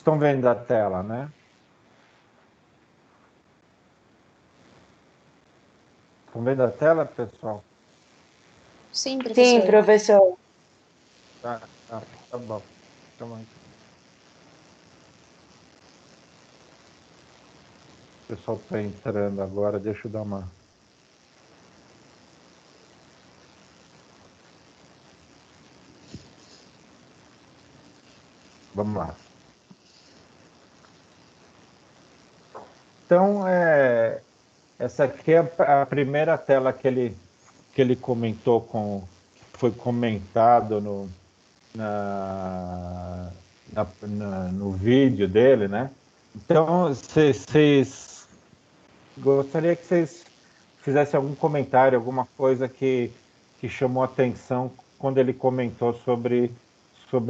estão vendo a tela, né? Estão vendo a tela, pessoal? Sim, professor. Sim, professor. Tá bom. Então, o pessoal está entrando agora, deixa eu dar uma... Vamos lá. Então, essa aqui é a primeira tela que ele comentou, que foi comentado no vídeo dele, né? Então, gostaria que vocês fizessem algum comentário, alguma coisa que chamou a atenção quando ele comentou sobre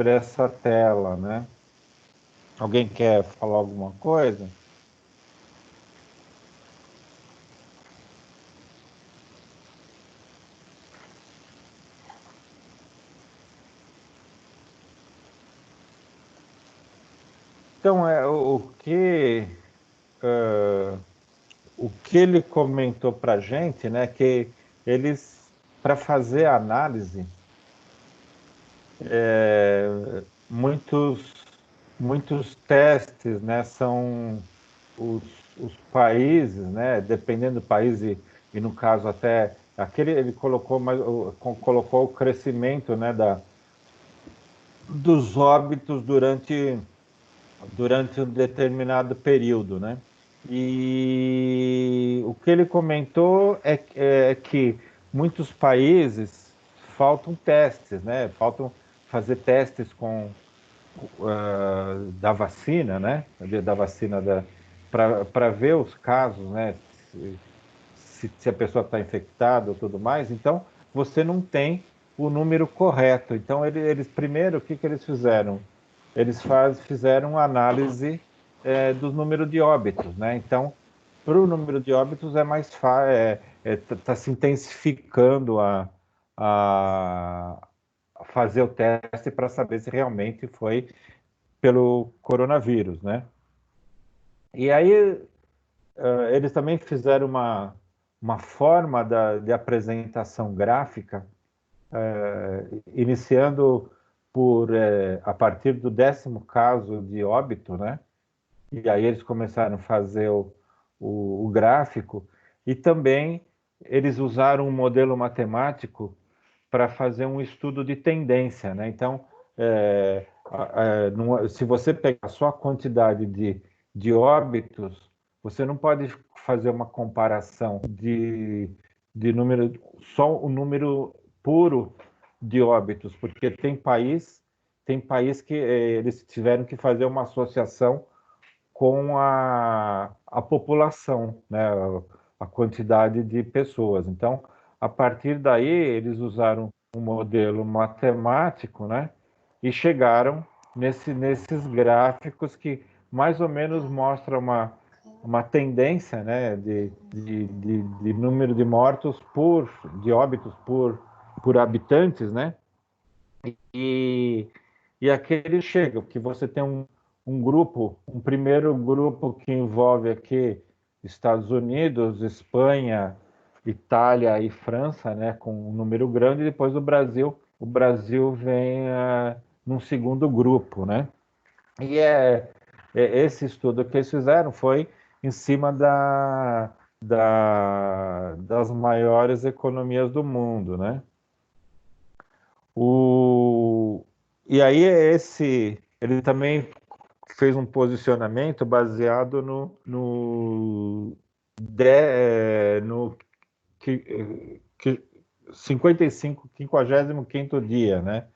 essa tela, né? Alguém quer falar alguma coisa? Então, o que ele comentou para a gente, né, que eles, para fazer a análise, muitos testes, né, são os países, né, dependendo do país, e no caso até, ele colocou o crescimento, né, dos óbitos durante um determinado período, né? E o que ele comentou é que muitos países faltam testes, né? Faltam fazer testes da vacina, né? Da vacina para ver os casos, né? Se a pessoa está infectada ou tudo mais. Então, você não tem o número correto. Então, eles primeiro, o que eles fizeram? Eles fizeram análise do número de óbitos, né? Então, para o número de óbitos é mais fácil, está se intensificando a fazer o teste para saber se realmente foi pelo coronavírus, né? E aí eles também fizeram uma forma de apresentação gráfica, iniciando a partir do 10º caso de óbito, né? E aí eles começaram a fazer o gráfico, e também eles usaram um modelo matemático para fazer um estudo de tendência, né? Então, se você pegar só a quantidade de óbitos, você não pode fazer uma comparação de número, só o número puro de óbitos, porque tem país que eles tiveram que fazer uma associação com a população, né? A quantidade de pessoas. Então, a partir daí, eles usaram um modelo matemático, né? E chegaram nesses gráficos que mais ou menos mostram uma tendência, né? De número de mortos de óbitos por habitantes, né? E aqui eles chegam, que você tem um primeiro grupo que envolve aqui Estados Unidos, Espanha, Itália e França, né, com um número grande, e depois o Brasil vem num segundo grupo, né? E esse estudo que eles fizeram foi em cima das maiores economias do mundo, né? E aí ele também fez um posicionamento baseado no 55º dia, né?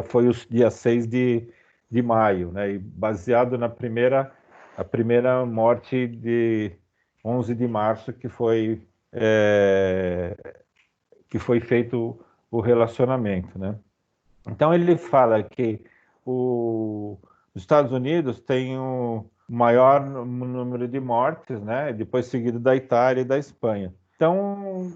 Foi o dia 6 de maio, né? E baseado a primeira morte de 11 de março, que foi feito o relacionamento, né? Então ele fala que os Estados Unidos tem o maior número de mortes, né? Depois seguido da Itália e da Espanha. Então,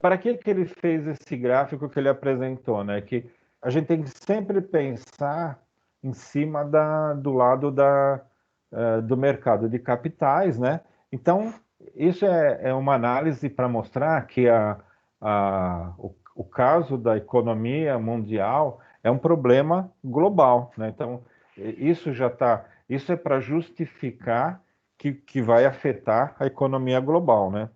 para que ele fez esse gráfico que ele apresentou, né? Que a gente tem que sempre pensar em cima do lado do mercado de capitais, né? Então, isso é uma análise para mostrar que o caso da economia mundial é um problema global, né? Então, isso é para justificar que vai afetar a economia global, né?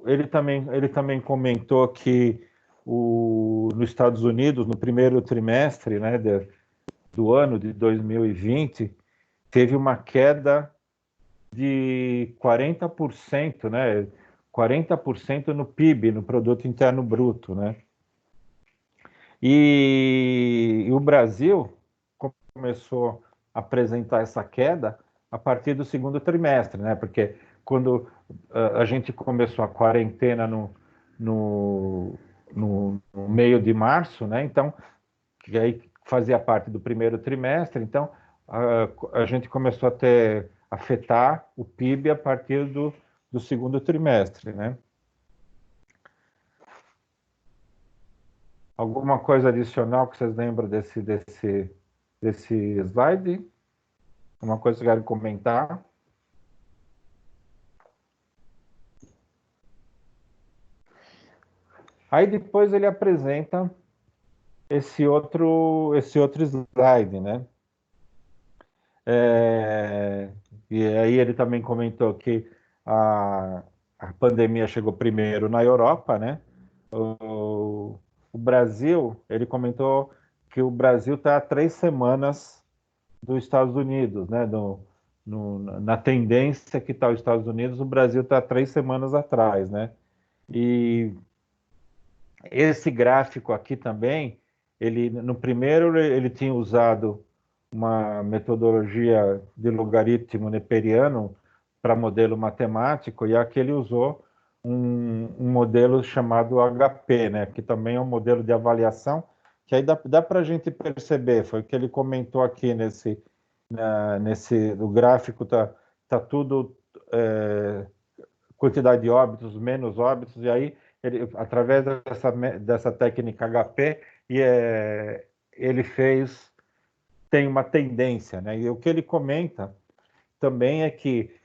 Ele também comentou que nos Estados Unidos, no primeiro trimestre, né, do ano de 2020, teve uma queda de 40%, né? 40% no PIB, no Produto Interno Bruto, né? E o Brasil começou a apresentar essa queda a partir do segundo trimestre, né? Porque quando a gente começou a quarentena no, no meio de março, né? Então, que aí fazia parte do primeiro trimestre, então a gente começou a afetar o PIB a partir do segundo trimestre, né? Alguma coisa adicional que vocês lembram desse slide? Uma coisa que querem comentar? Aí depois ele apresenta esse outro slide, né? E aí ele também comentou que a, a pandemia chegou primeiro na Europa, né? O Brasil, ele comentou que o Brasil está há 3 semanas dos Estados Unidos, né? Na tendência que está os Estados Unidos, o Brasil está 3 semanas atrás, né? E esse gráfico aqui também, no primeiro ele tinha usado uma metodologia de logaritmo neperiano para modelo matemático, e aqui ele usou um modelo chamado HP, né, que também é um modelo de avaliação, que aí dá para a gente perceber, foi o que ele comentou aqui o gráfico tá tudo quantidade de óbitos, menos óbitos, e aí, através dessa técnica HP, ele tem uma tendência, né? E o que ele comenta também é que,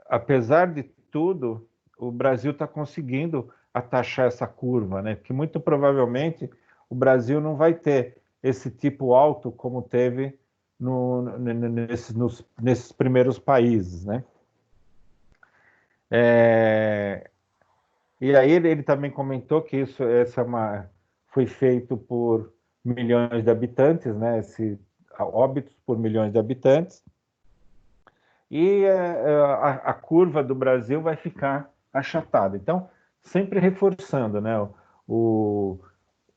apesar de tudo, o Brasil está conseguindo atachar essa curva, né? Que muito provavelmente o Brasil não vai ter esse tipo alto como teve nesses primeiros países, né? E aí ele também comentou que foi feito por milhões de habitantes, né? Óbitos por milhões de habitantes. E a curva do Brasil vai ficar achatada. Então, sempre reforçando, né?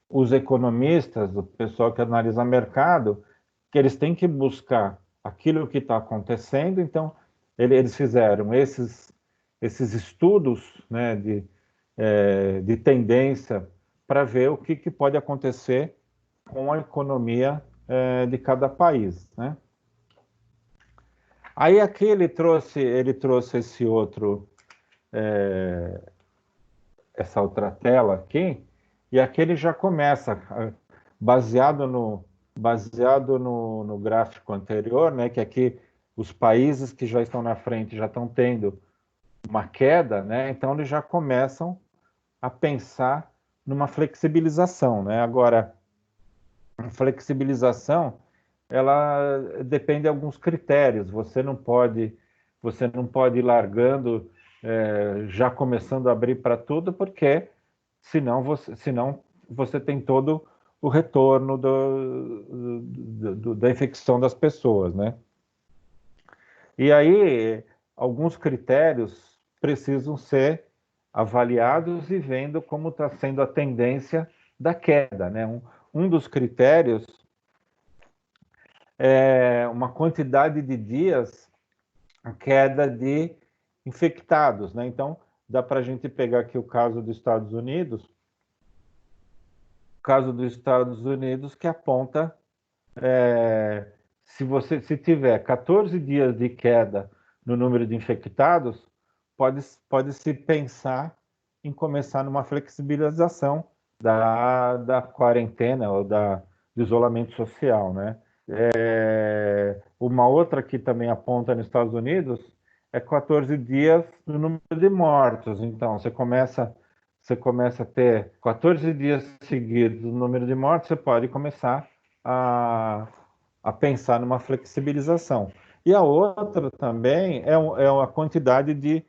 Os economistas, o pessoal que analisa mercado, que eles têm que buscar aquilo que está acontecendo. Então, eles fizeram esses estudos, né, de tendência para ver o que pode acontecer com a economia de cada país, né? Aí aqui ele trouxe essa outra tela aqui, e aqui ele já começa, baseado no gráfico anterior, né, que aqui os países que já estão na frente já estão tendo uma queda, né, então eles já começam a pensar numa flexibilização, né? Agora, a flexibilização, ela depende de alguns critérios. Você não pode ir largando, já começando a abrir para tudo, porque senão você tem todo o retorno da infecção das pessoas, né? E aí, alguns critérios precisam ser avaliados e vendo como está sendo a tendência da queda, né? Um dos critérios é uma quantidade de dias, a queda de infectados, né? Então, dá para a gente pegar aqui o caso dos Estados Unidos, que aponta se tiver 14 dias de queda no número de infectados, pode-se pensar em começar numa flexibilização da quarentena ou de isolamento social, né? Uma outra que também aponta nos Estados Unidos é 14 dias no número de mortos. Então, você começa a ter 14 dias seguidos no número de mortos, você pode começar a, a pensar numa flexibilização. E a outra também é a quantidade de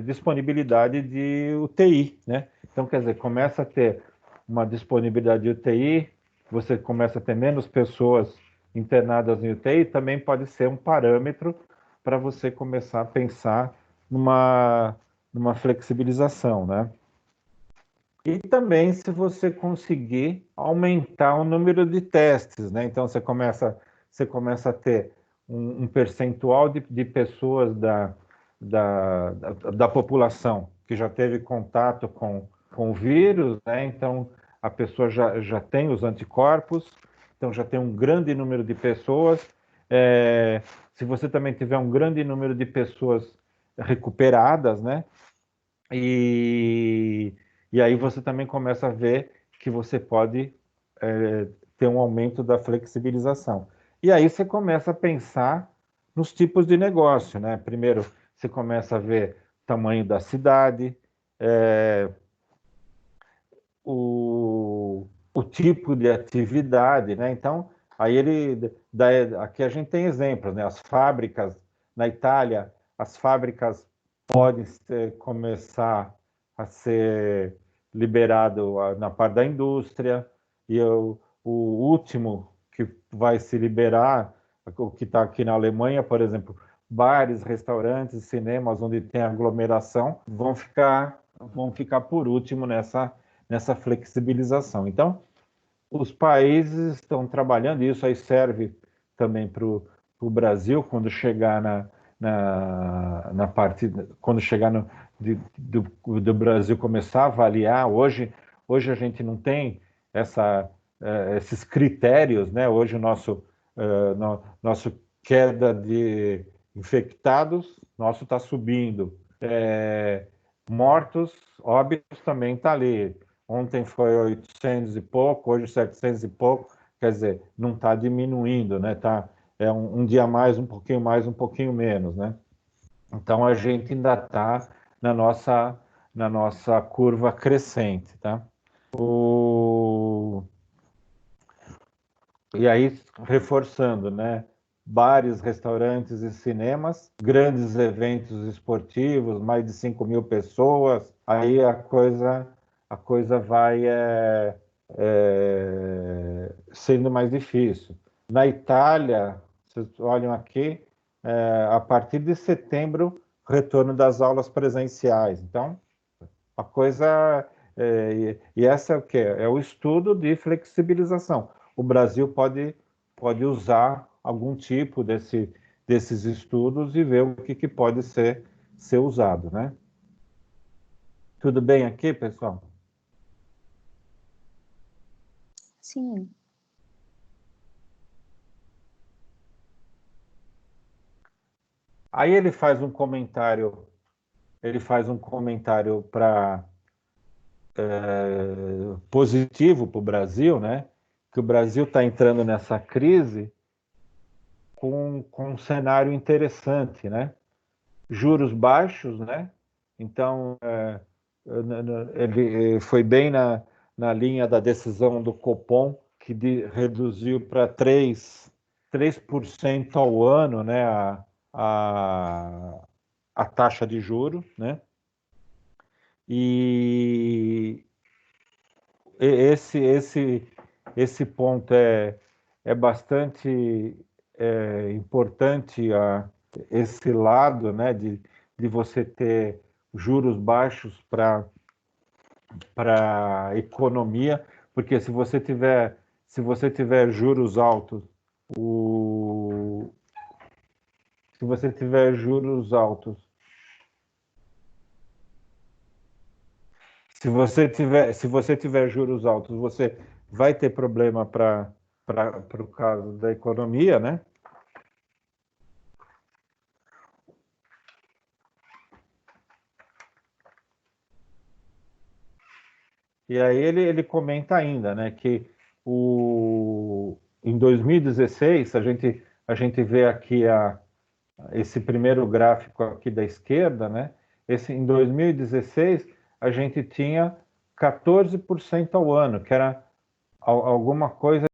disponibilidade de UTI, né? Então, quer dizer, começa a ter uma disponibilidade de UTI, você começa a ter menos pessoas internadas em UTI, também pode ser um parâmetro para você começar a pensar numa flexibilização, né? E também se você conseguir aumentar o número de testes, né? Então você começa a ter um percentual de pessoas da população que já teve contato com o vírus, né? Então a pessoa já tem os anticorpos, então já tem um grande número de pessoas. Se você também tiver um grande número de pessoas recuperadas, né? E, e aí você também começa a ver que você pode ter um aumento da flexibilização. E aí você começa a pensar nos tipos de negócio, né? Primeiro, você começa a ver o tamanho da cidade, o tipo de atividade, né? Então, aí aqui a gente tem exemplos, né? As fábricas na Itália, as fábricas podem começar a ser liberado na parte da indústria e o último que vai se liberar, o que está aqui na Alemanha, por exemplo, bares, restaurantes, cinemas onde tem aglomeração vão ficar por último nessa flexibilização. Então, os países estão trabalhando, e isso aí serve também para o Brasil, quando chegar na parte, quando chegar do Brasil começar a avaliar. Hoje a gente não tem esses critérios, né? Hoje o nosso queda de infectados, nosso está subindo. Mortos, óbitos também está ali. Ontem foi 800 e pouco, hoje 700 e pouco, quer dizer, não está diminuindo, né? Um dia mais, um pouquinho mais, um pouquinho menos, né? Então a gente ainda está na nossa curva crescente, tá? E aí, reforçando, né? Bares, restaurantes e cinemas, grandes eventos esportivos, mais de 5 mil pessoas, aí a coisa vai sendo mais difícil. Na Itália, vocês olham aqui, a partir de setembro, retorno das aulas presenciais. Então, a coisa. E essa é o quê? É o estudo de flexibilização. O Brasil pode usar algum tipo desses estudos e ver o que pode ser usado, né? Tudo bem aqui, pessoal? Sim. Aí ele faz um comentário para positivo para o Brasil, né? Que o Brasil está entrando nessa crise com um cenário interessante, né? Juros baixos, né? Então, ele foi bem na linha da decisão do Copom, que reduziu para 3% ao ano, né, a, a taxa de juro, né? E esse ponto é bastante importante, esse lado, né, de você ter juros baixos para a economia, porque se você tiver juros altos, o, se você tiver juros altos, se você tiver juros altos, você vai ter problema para o caso da economia, né? E aí ele comenta ainda, né, que em 2016, a gente vê aqui esse primeiro gráfico aqui da esquerda, né? Em 2016, a gente tinha 14% ao ano, que era alguma coisa